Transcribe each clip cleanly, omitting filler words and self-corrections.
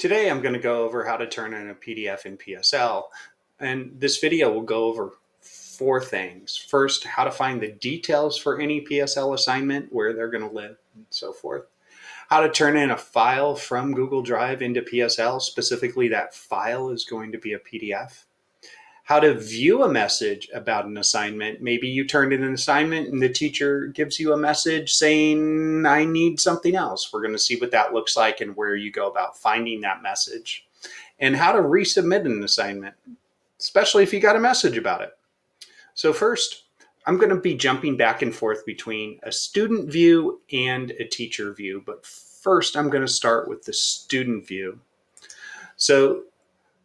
Today I'm going to go over how to turn in a PDF in PSL, and this video will go over four things. First, how to find the details for any PSL assignment, where they're going to live, and so forth. How to turn in a file from Google Drive into PSL, specifically that file is going to be a PDF. How to view a message about an assignment. Maybe you turned in an assignment and the teacher gives you a message saying, I need something else. We're going to see what that looks like and where you go about finding that message. And how to resubmit an assignment, especially if you got a message about it. So first, I'm going to be jumping back and forth between a student view and a teacher view. But first, I'm going to start with the student view. So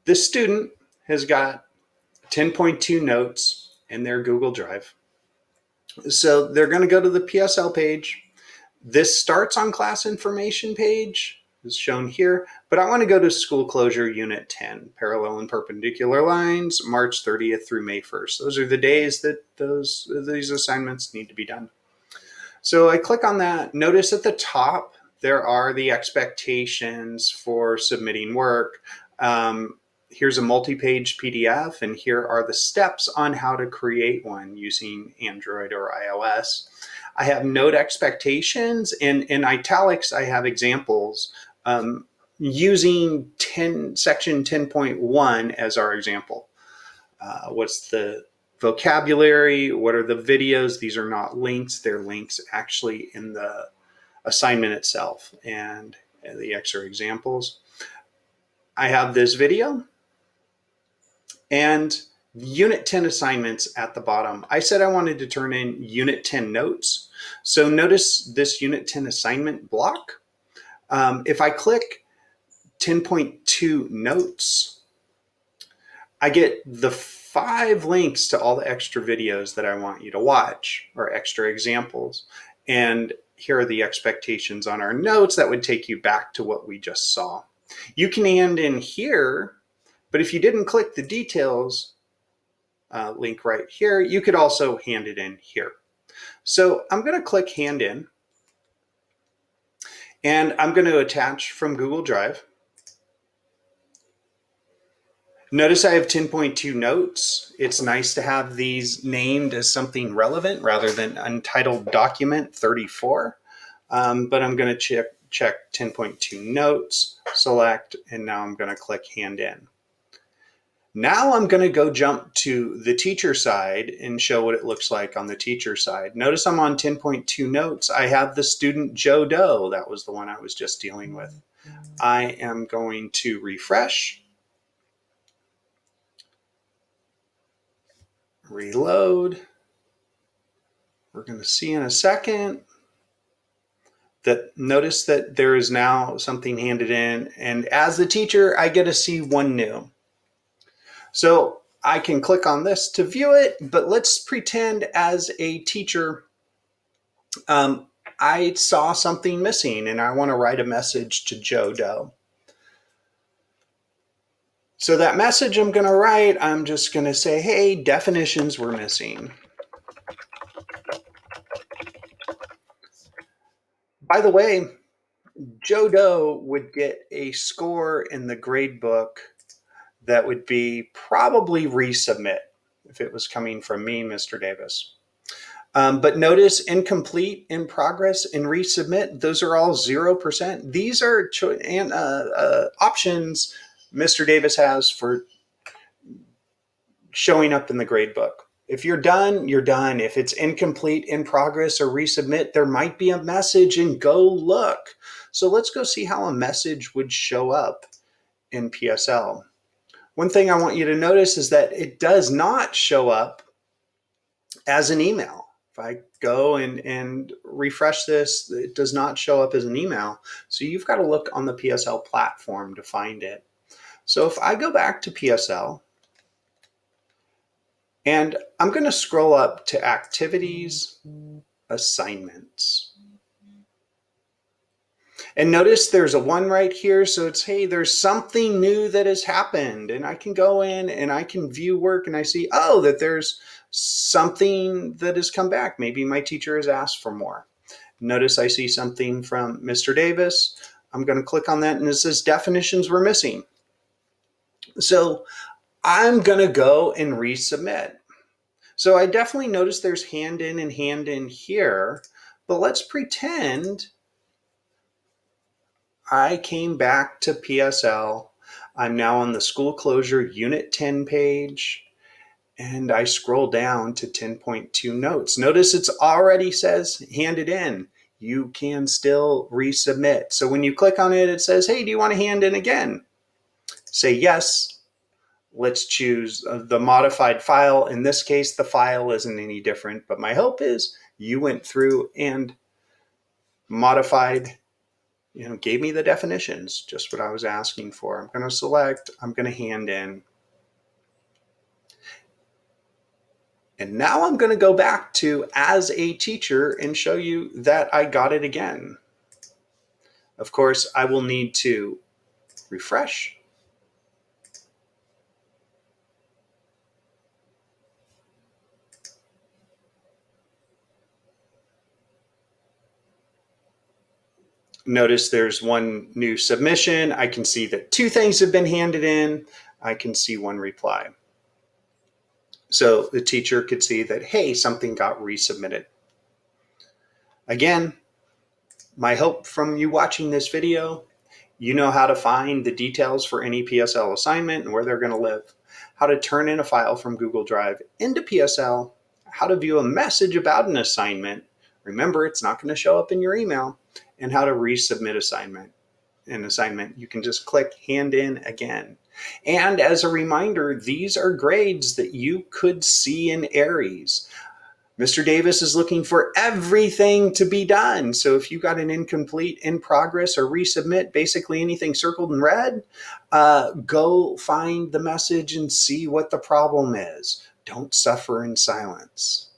this student has got 10.2 notes in their Google Drive. So they're going to go to the PSL page. This starts on class information page, is shown here, but I want to go to school closure unit 10, parallel and perpendicular lines, March 30th through May 1st. Those are the days that these assignments need to be done. So I click on that. Notice at the top, there are the expectations for submitting work. Here's a multi-page PDF, and here are the steps on how to create one using Android or iOS. I have note expectations, and in italics, I have examples using section 10.1 as our example. What's the vocabulary? What are the videos? These are not links. They're links actually in the assignment itself, and the extra examples. I have this video and Unit 10 assignments at the bottom. I said I wanted to turn in Unit 10 notes. So notice this Unit 10 assignment block. If I click 10.2 notes, I get the 5 links to all the extra videos that I want you to watch, or extra examples. And here are the expectations on our notes that would take you back to what we just saw. You can hand in here, but if you didn't click the details link right here, you could also hand it in here. So I'm going to click hand in, and I'm going to attach from Google Drive. Notice I have 10.2 notes. It's nice to have these named as something relevant rather than Untitled Document 34. But I'm going to check 10.2 notes, select, and now I'm going to click hand in. Now I'm going to go jump to the teacher side and show what it looks like on the teacher side. Notice I'm on 10.2 notes. I have the student Joe Doe. That was the one I was just dealing with. I am going to refresh, reload. We're going to see in a second that notice that there is now something handed in. And as the teacher, I get to see one new. So I can click on this to view it, but let's pretend as a teacher, I saw something missing and I want to write a message to Joe Doe. So that message I'm going to write, I'm just going to say, hey, definitions were missing. By the way, Joe Doe would get a score in the grade book that would be probably resubmit if it was coming from me, Mr. Davis. But notice incomplete, in progress, and resubmit, those are all 0%. These are options Mr. Davis has for showing up in the grade book. If you're done, you're done. If it's incomplete, in progress, or resubmit, there might be a message, and go look. So let's go see how a message would show up in PSL. One thing I want you to notice is that it does not show up as an email. If I go and refresh this, it does not show up as an email. So you've got to look on the PSL platform to find it. So if I go back to PSL, and I'm going to scroll up to Activities, Assignments. And notice there's a 1 right here. So it's, hey, there's something new that has happened. And I can go in and I can view work and I see, oh, that there's something that has come back. Maybe my teacher has asked for more. Notice I see something from Mr. Davis. I'm going to click on that and it says definitions were missing. So I'm going to go and resubmit. So I definitely notice there's hand in and hand in here, but let's pretend I came back to PSL. I'm now on the school closure unit 10 page, and I scroll down to 10.2 notes. Notice it's already says handed in. You can still resubmit. So when you click on it, it says, hey, do you want to hand in again? Say yes. Let's choose the modified file. In this case, the file isn't any different, but my hope is you went through and modified, gave me the definitions, just what I was asking for. I'm going to select, I'm going to hand in. And now I'm going to go back to as a teacher and show you that I got it again. Of course, I will need to refresh. Notice there's one new submission. I can see that 2 things have been handed in. I can see 1 reply. So the teacher could see that, hey, something got resubmitted. Again, my hope from you watching this video, you know how to find the details for any PSL assignment and where they're going to live, how to turn in a file from Google Drive into PSL, how to view a message about an assignment. Remember, it's not going to show up in your email, and how to resubmit an assignment. You can just click hand in again. And as a reminder, these are grades that you could see in Aries. Mr. Davis is looking for everything to be done. So if you got an incomplete, in progress, or resubmit, basically anything circled in red, go find the message and see what the problem is. Don't suffer in silence.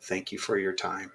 Thank you for your time.